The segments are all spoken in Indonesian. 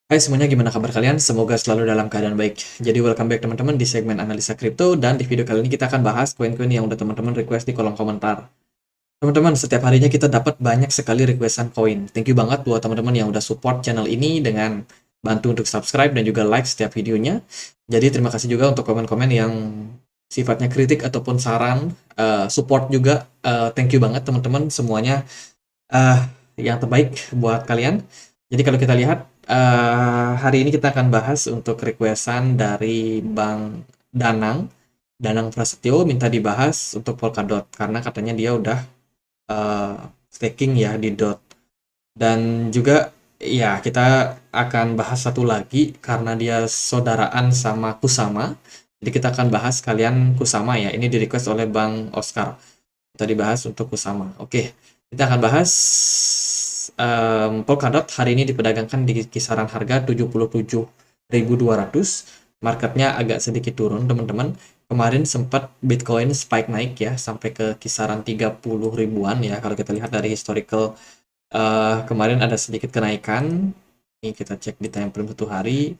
Hai semuanya, gimana kabar kalian? Semoga selalu dalam keadaan baik. Jadi welcome back teman-teman di segmen analisa kripto, dan di video kali ini kita akan bahas koin-koin yang udah teman-teman request di kolom komentar. Teman-teman, setiap harinya kita dapat banyak sekali requestan koin. Thank you banget buat teman-teman yang udah support channel ini dengan bantu untuk subscribe dan juga like setiap videonya. Jadi terima kasih juga untuk komen-komen yang sifatnya kritik ataupun saran, support juga. Thank you banget teman-teman semuanya. eh yang terbaik buat kalian. Jadi kalau kita lihat, hari ini kita akan bahas untuk requestan dari Bang Danang. Danang Prasetyo minta dibahas untuk Polkadot karena katanya dia udah eh, staking ya di DOT. Dan juga ya kita akan bahas satu lagi karena dia saudaraan sama Kusama. Jadi kita akan bahas kalian Kusama ya. Ini di request oleh Bang Oscar. Kita dibahas untuk Kusama. Oke, kita akan bahas Polkadot hari ini diperdagangkan di kisaran harga 77.200. Marketnya agak sedikit turun, teman-teman. Kemarin sempat Bitcoin spike naik ya, sampai ke kisaran 30 ribuan ya. Kalau kita lihat dari historical, kemarin ada sedikit kenaikan. Ini kita cek di time frame satu hari.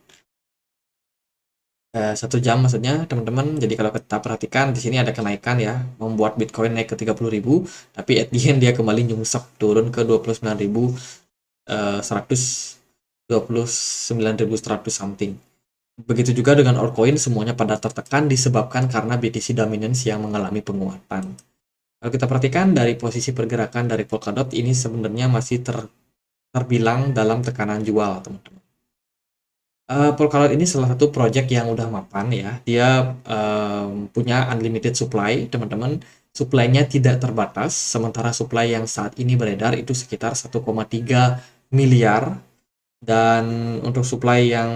1 jam maksudnya teman-teman. Jadi kalau kita perhatikan di sini ada kenaikan ya, membuat Bitcoin naik ke 30.000, tapi at the end dia kembali nyungsep turun ke 29.100 something. Begitu juga dengan altcoin, semuanya pada tertekan disebabkan karena BTC dominance yang mengalami penguatan. Kalau kita perhatikan dari posisi pergerakan dari Polkadot ini sebenarnya masih terbilang dalam tekanan jual, teman-teman. Polkadot ini salah satu project yang udah mapan ya. Dia punya unlimited supply, teman-teman. Supply-nya tidak terbatas, sementara supply yang saat ini beredar itu sekitar 1,3 miliar. Dan untuk supply yang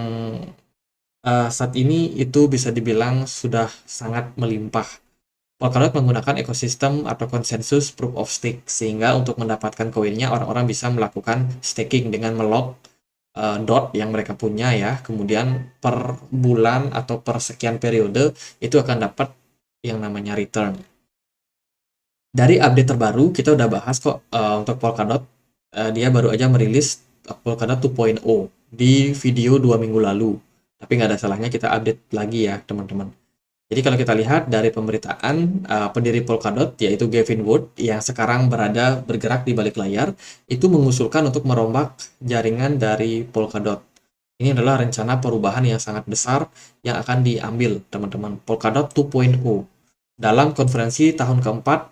saat ini itu bisa dibilang sudah sangat melimpah. Polkadot menggunakan ekosistem atau konsensus proof of stake, sehingga untuk mendapatkan koinnya orang-orang bisa melakukan staking dengan melock dot yang mereka punya ya, kemudian per bulan atau per sekian periode itu akan dapat yang namanya return. Dari update terbaru kita udah bahas kok, untuk Polkadot. Dia baru aja merilis Polkadot 2.0 di video 2 minggu lalu, tapi nggak ada salahnya kita update lagi ya teman-teman. Jadi kalau kita lihat dari pemberitaan, pendiri Polkadot yaitu Gavin Wood yang sekarang bergerak di balik layar, itu mengusulkan untuk merombak jaringan dari Polkadot. Ini adalah rencana perubahan yang sangat besar yang akan diambil teman-teman. Polkadot 2.0 dalam konferensi tahun keempat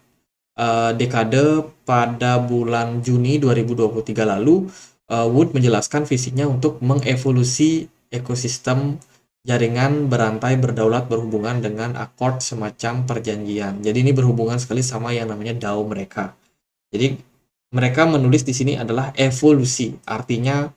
dekade pada bulan Juni 2023 lalu, Wood menjelaskan visinya untuk mengevolusi ekosistem jaringan berantai berdaulat berhubungan dengan akord semacam perjanjian. Jadi ini berhubungan sekali sama yang namanya DAO mereka. Jadi mereka menulis di sini adalah evolusi, artinya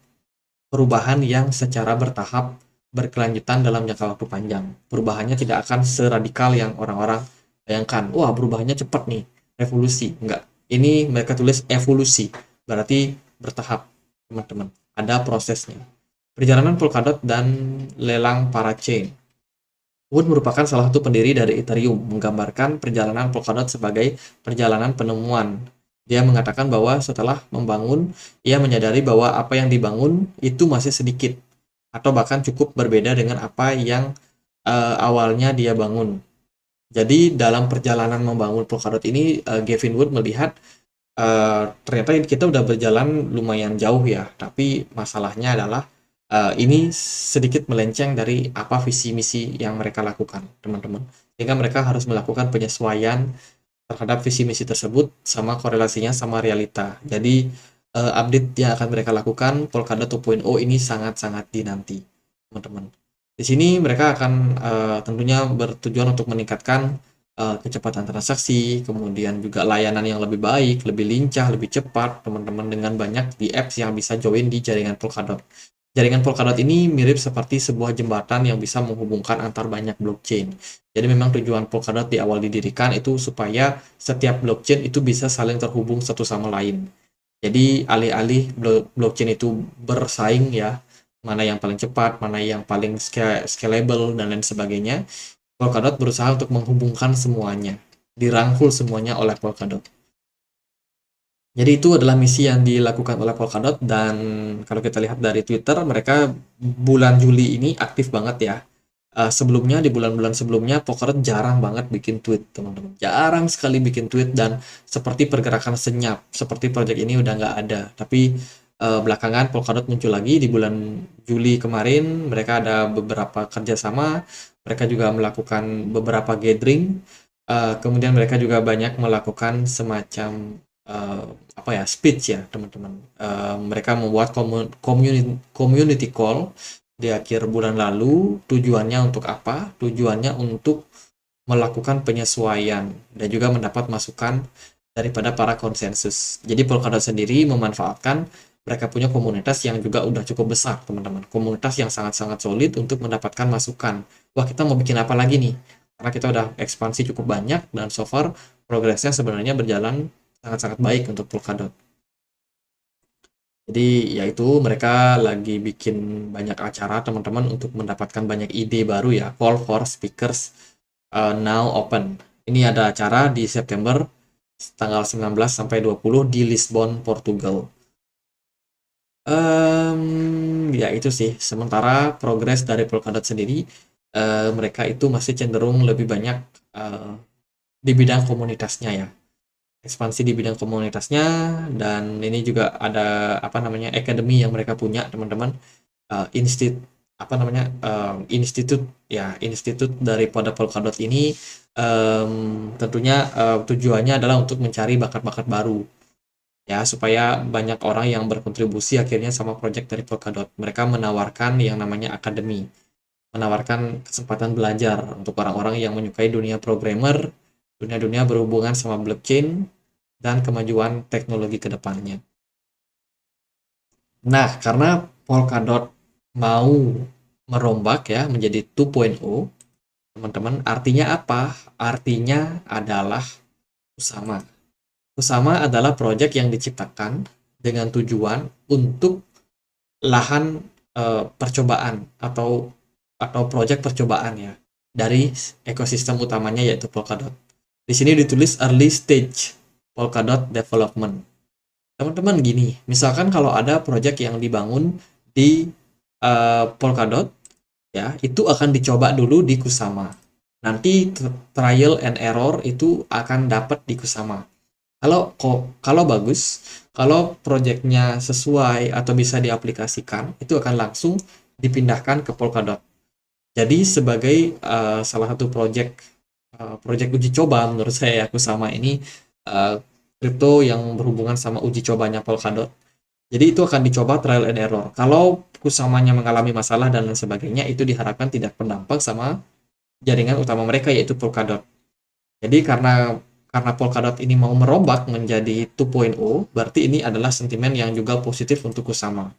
perubahan yang secara bertahap berkelanjutan dalam jangka waktu panjang. Perubahannya tidak akan seradikal yang orang-orang bayangkan. Wah, perubahannya cepat nih, revolusi. Enggak. Ini mereka tulis evolusi, berarti bertahap, teman-teman. Ada prosesnya. Perjalanan Polkadot dan lelang parachain. Wood merupakan salah satu pendiri dari Ethereum, menggambarkan perjalanan Polkadot sebagai perjalanan penemuan. Dia mengatakan bahwa setelah membangun, ia menyadari bahwa apa yang dibangun itu masih sedikit, atau bahkan cukup berbeda dengan apa yang awalnya dia bangun. Jadi dalam perjalanan membangun Polkadot ini, Gavin Wood melihat ternyata kita udah berjalan lumayan jauh ya, tapi masalahnya adalah ini sedikit melenceng dari apa visi misi yang mereka lakukan, teman-teman. Sehingga mereka harus melakukan penyesuaian terhadap visi misi tersebut sama korelasinya sama realita. Jadi update yang akan mereka lakukan Polkadot 2.0 ini sangat-sangat dinanti, teman-teman. Di sini mereka akan tentunya bertujuan untuk meningkatkan kecepatan transaksi, kemudian juga layanan yang lebih baik, lebih lincah, lebih cepat, teman-teman, dengan banyak di apps yang bisa join di jaringan Polkadot. Jaringan Polkadot ini mirip seperti sebuah jembatan yang bisa menghubungkan antar banyak blockchain. Jadi memang tujuan Polkadot di awal didirikan itu supaya setiap blockchain itu bisa saling terhubung satu sama lain. Jadi alih-alih blockchain itu bersaing ya, mana yang paling cepat, mana yang paling scalable dan lain sebagainya, Polkadot berusaha untuk menghubungkan semuanya, dirangkul semuanya oleh Polkadot. Jadi itu adalah misi yang dilakukan oleh Polkadot, dan kalau kita lihat dari Twitter, mereka bulan Juli ini aktif banget ya. Sebelumnya di bulan-bulan sebelumnya Polkadot jarang banget bikin tweet, teman-teman. Jarang sekali bikin tweet, dan seperti pergerakan senyap, seperti project ini udah nggak ada. Tapi belakangan Polkadot muncul lagi di bulan Juli kemarin. Mereka ada beberapa kerjasama, mereka juga melakukan beberapa gathering. Kemudian mereka juga banyak melakukan semacam eh, apa ya, speech ya teman-teman. Mereka membuat community call di akhir bulan lalu. Tujuannya untuk apa? Tujuannya untuk melakukan penyesuaian dan juga mendapat masukan daripada para konsensus. Jadi Polkadot sendiri memanfaatkan mereka punya komunitas yang juga udah cukup besar, teman-teman. Komunitas yang sangat-sangat solid untuk mendapatkan masukan. Wah, kita mau bikin apa lagi nih? Karena kita udah ekspansi cukup banyak, dan so far progresnya sebenarnya berjalan sangat-sangat baik untuk Polkadot. Jadi yaitu mereka lagi bikin banyak acara, teman-teman, untuk mendapatkan banyak ide baru ya. Call for speakers now open. Ini ada acara di September tanggal 19 sampai 20 di Lisbon, Portugal. Ya itu sih. Sementara progres dari Polkadot sendiri, mereka itu masih cenderung lebih banyak eh, di bidang komunitasnya ya. Ekspansi di bidang komunitasnya, dan ini juga ada apa namanya, academy yang mereka punya, teman-teman. Institut apa namanya, institut ya, institut daripada Polkadot ini tentunya tujuannya adalah untuk mencari bakat-bakat baru ya, supaya banyak orang yang berkontribusi akhirnya sama project dari Polkadot. Mereka menawarkan yang namanya akademi, menawarkan kesempatan belajar untuk orang-orang yang menyukai dunia programmer, dunia-dunia berhubungan sama blockchain, dan kemajuan teknologi ke depannya. Nah, karena Polkadot mau merombak ya menjadi 2.0, teman-teman, artinya apa? Artinya adalah Kusama. Kusama adalah proyek yang diciptakan dengan tujuan untuk lahan percobaan, atau proyek percobaan ya, dari ekosistem utamanya yaitu Polkadot. Di sini ditulis early stage Polkadot development. Teman-teman gini, misalkan kalau ada proyek yang dibangun di Polkadot ya, itu akan dicoba dulu di Kusama. Nanti trial and error itu akan dapat di Kusama. Kalau bagus, kalau proyeknya sesuai atau bisa diaplikasikan, itu akan langsung dipindahkan ke Polkadot. Jadi sebagai salah satu proyek uji coba menurut saya, aku sama ini kripto yang berhubungan sama uji cobanya Polkadot. Jadi itu akan dicoba trial and error. Kalau Kusamanya mengalami masalah dan lain sebagainya, itu diharapkan tidak berdampak sama jaringan utama mereka yaitu Polkadot. Jadi karena Polkadot ini mau merombak menjadi 2.0, berarti ini adalah sentimen yang juga positif untuk Kusama.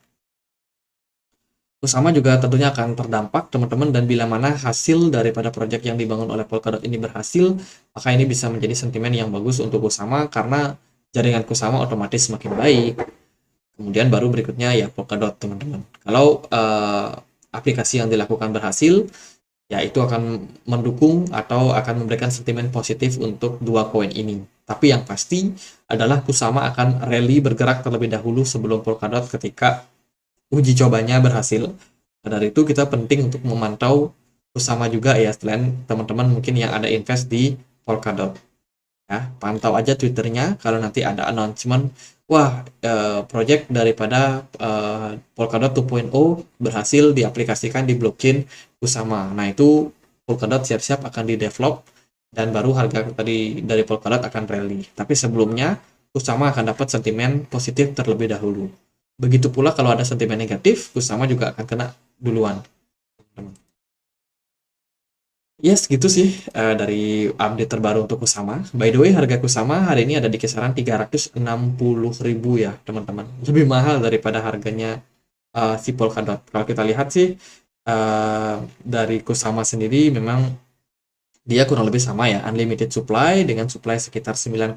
Kusama juga tentunya akan terdampak, teman-teman, dan bila mana hasil daripada proyek yang dibangun oleh Polkadot ini berhasil, maka ini bisa menjadi sentimen yang bagus untuk Kusama, karena jaringan Kusama otomatis semakin baik. Kemudian baru berikutnya ya Polkadot, teman-teman. Kalau aplikasi yang dilakukan berhasil, ya itu akan mendukung atau akan memberikan sentimen positif untuk dua koin ini. Tapi yang pasti adalah Kusama akan rally bergerak terlebih dahulu sebelum Polkadot ketika uji cobanya berhasil. Nah, dari itu kita penting untuk memantau Kusama juga ya, selain teman-teman mungkin yang ada invest di Polkadot. Ya, pantau aja Twitternya kalau nanti ada announcement, wah project daripada Polkadot 2.0 berhasil diaplikasikan di blockchain Kusama. Nah itu Polkadot siap-siap akan di-develop, dan baru harga tadi dari Polkadot akan rally. Tapi sebelumnya Kusama akan dapat sentimen positif terlebih dahulu. Begitu pula kalau ada sentimen negatif, Kusama juga akan kena duluan. Yes, gitu sih dari update terbaru untuk Kusama. By the way, harga Kusama hari ini ada di kisaran 360.000 ya, teman-teman. Lebih mahal daripada harganya si Polkadot. Kalau kita lihat sih dari Kusama sendiri memang dia kurang lebih sama ya, unlimited supply dengan supply sekitar 9,6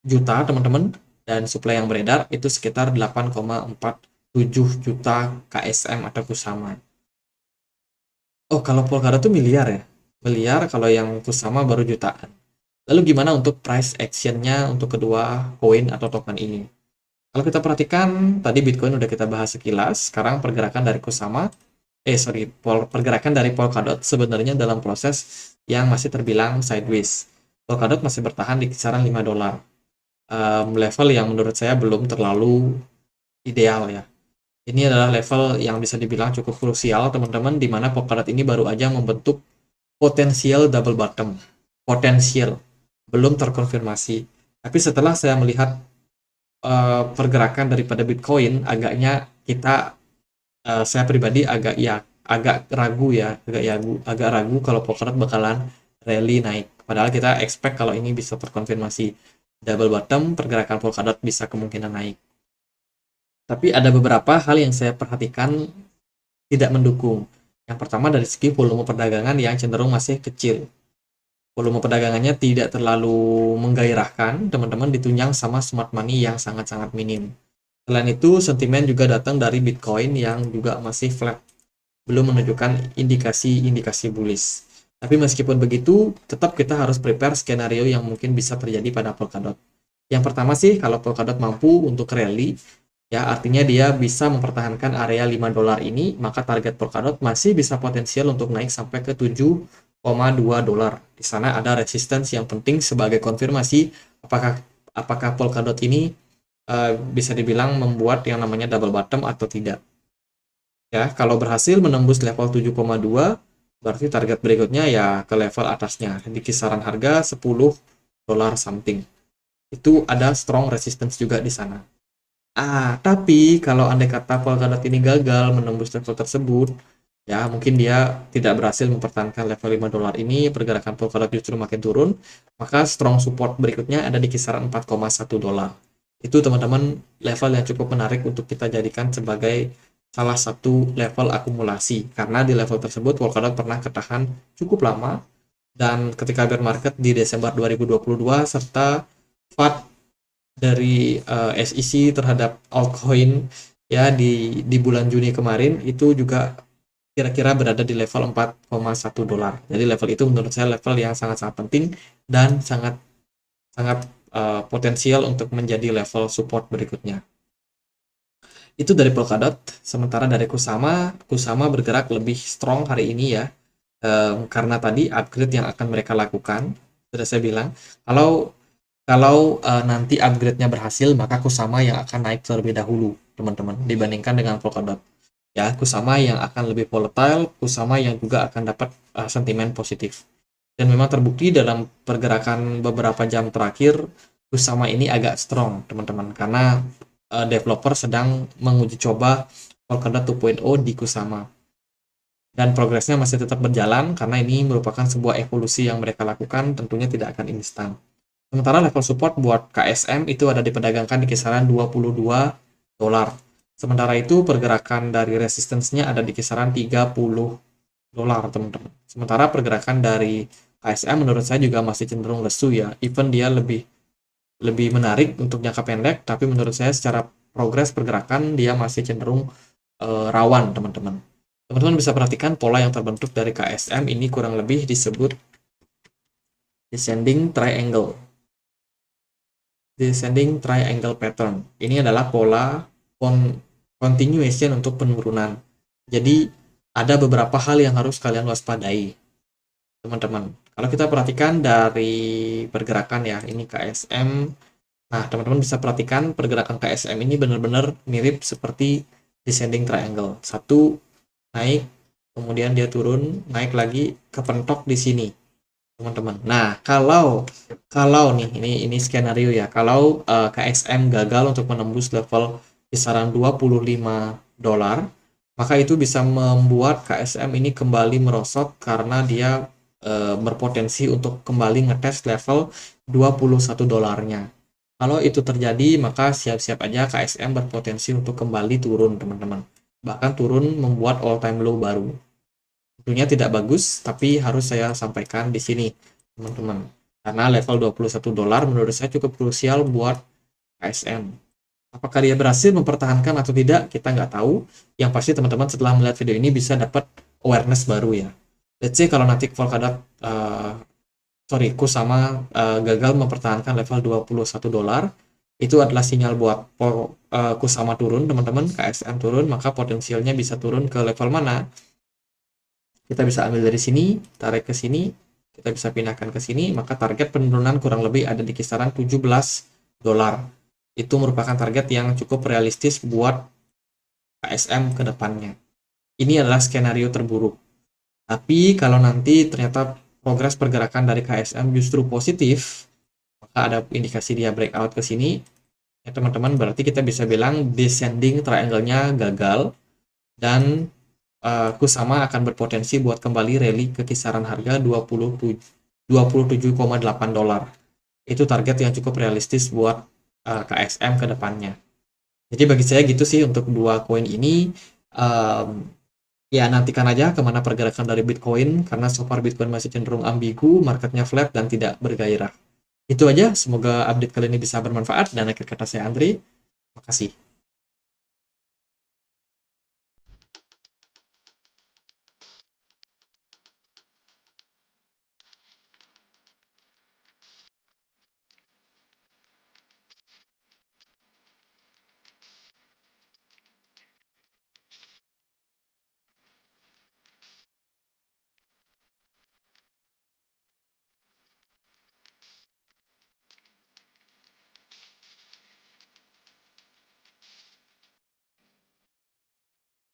juta, teman-teman, dan supply yang beredar itu sekitar 8,47 juta KSM atau Kusama. Oh, kalau Polkadot tuh miliar ya. Miliar, kalau yang Kusama baru jutaan. Lalu gimana untuk price actionnya untuk kedua koin atau token ini? Kalau kita perhatikan, tadi Bitcoin udah kita bahas sekilas, sekarang pergerakan dari Kusama, pergerakan dari Polkadot sebenarnya dalam proses yang masih terbilang sideways. Polkadot masih bertahan di kisaran 5 dolar. Level yang menurut saya belum terlalu ideal ya. Ini adalah level yang bisa dibilang cukup krusial teman-teman, di mana Polkadot ini baru aja membentuk potensial double bottom. Potensial, belum terkonfirmasi. Tapi setelah saya melihat pergerakan daripada Bitcoin, agaknya saya pribadi agak ragu ya, agak ragu kalau Polkadot bakalan rally naik. Padahal kita expect kalau ini bisa terkonfirmasi double bottom, pergerakan Polkadot bisa kemungkinan naik. Tapi ada beberapa hal yang saya perhatikan tidak mendukung. Yang pertama dari segi volume perdagangan yang cenderung masih kecil. Volume perdagangannya tidak terlalu menggairahkan, teman-teman, ditunjang sama smart money yang sangat-sangat minim. Selain itu, sentimen juga datang dari Bitcoin yang juga masih flat, belum menunjukkan indikasi-indikasi bullish. Tapi meskipun begitu, tetap kita harus prepare skenario yang mungkin bisa terjadi pada Polkadot. Yang pertama sih, kalau Polkadot mampu untuk rally, ya artinya dia bisa mempertahankan area 5 dolar ini, maka target Polkadot masih bisa potensial untuk naik sampai ke 7,2 dolar. Di sana ada resistance yang penting sebagai konfirmasi apakah Polkadot ini bisa dibilang membuat yang namanya double bottom atau tidak. Ya, kalau berhasil menembus level 7,2, berarti target berikutnya ya ke level atasnya, di kisaran harga 10 dolar something. Itu ada strong resistance juga di sana. Tapi kalau andai kata Polkadot ini gagal menembus level tersebut, ya mungkin dia tidak berhasil mempertahankan level 5 dolar ini, pergerakan Polkadot justru makin turun, maka strong support berikutnya ada di kisaran 4,1 dolar. Itu teman-teman level yang cukup menarik untuk kita jadikan sebagai salah satu level akumulasi, karena di level tersebut Polkadot pernah ketahan cukup lama, dan ketika bear market di Desember 2022 serta FUD dari SEC terhadap altcoin ya di bulan Juni kemarin, itu juga kira-kira berada di level 4,1 dolar. Jadi level itu menurut saya level yang sangat-sangat penting dan sangat potensial untuk menjadi level support berikutnya. Itu dari Polkadot. Sementara dari Kusama bergerak lebih strong hari ini ya, karena tadi upgrade yang akan mereka lakukan. Sudah saya bilang, kalau nanti upgrade-nya berhasil, maka Kusama yang akan naik terlebih dahulu, teman-teman, dibandingkan dengan Polkadot. Ya, Kusama yang akan lebih volatile, Kusama yang juga akan dapat sentimen positif. Dan memang terbukti dalam pergerakan beberapa jam terakhir, Kusama ini agak strong, teman-teman, karena developer sedang menguji coba Polkadot 2.0 di Kusama. Dan progresnya masih tetap berjalan, karena ini merupakan sebuah evolusi yang mereka lakukan, tentunya tidak akan instan. Sementara level support buat KSM itu ada diperdagangkan di kisaran 22 dolar. Sementara itu pergerakan dari resistance-nya ada di kisaran 30 dolar, teman-teman. Sementara pergerakan dari KSM menurut saya juga masih cenderung lesu ya. Even dia lebih menarik untuk jangka pendek, tapi menurut saya secara progres pergerakan dia masih cenderung rawan, teman-teman. Teman-teman bisa perhatikan pola yang terbentuk dari KSM ini kurang lebih disebut descending triangle pattern. Ini adalah pola continuation untuk penurunan. Jadi ada beberapa hal yang harus kalian waspadai, teman-teman. Kalau kita perhatikan dari pergerakan ya, ini KSM. Nah, teman-teman bisa perhatikan pergerakan KSM ini benar-benar mirip seperti descending triangle. Satu naik, kemudian dia turun, naik lagi, kepentok di sini, teman-teman. Nah, kalau nih ini skenario ya, kalau KSM gagal untuk menembus level kisaran 25 dolar, maka itu bisa membuat KSM ini kembali merosot karena dia berpotensi untuk kembali ngetes level 21 dolarnya. Kalau itu terjadi, maka siap-siap aja KSM berpotensi untuk kembali turun, teman-teman. Bahkan turun membuat all time low baru. Tentunya tidak bagus, tapi harus saya sampaikan di sini, teman-teman. Karena level 21 dolar menurut saya cukup krusial buat KSM. Apakah dia berhasil mempertahankan atau tidak, kita nggak tahu. Yang pasti teman-teman setelah melihat video ini bisa dapat awareness baru ya. Let's say kalau nanti Polkadot sorry, Kusama gagal mempertahankan level $21. Itu adalah sinyal buat Kusama turun, teman-teman. KSM turun, maka potensialnya bisa turun ke level mana? Kita bisa ambil dari sini, tarik ke sini, kita bisa pindahkan ke sini, maka target penurunan kurang lebih ada di kisaran $17. Itu merupakan target yang cukup realistis buat KSM ke depannya. Ini adalah skenario terburuk. Tapi kalau nanti ternyata progres pergerakan dari KSM justru positif, maka ada indikasi dia breakout ke sini, ya teman-teman, berarti kita bisa bilang descending triangle-nya gagal, dan Kusama akan berpotensi buat kembali rally ke kisaran harga $27,8. Itu target yang cukup realistis buat KSM ke depannya. Jadi bagi saya gitu sih untuk dua koin ini. Ya nantikan aja kemana pergerakan dari Bitcoin, karena so far Bitcoin masih cenderung ambigu, marketnya flat dan tidak bergairah. Itu aja, semoga update kali ini bisa bermanfaat, dan akhir kata saya Andri, makasih.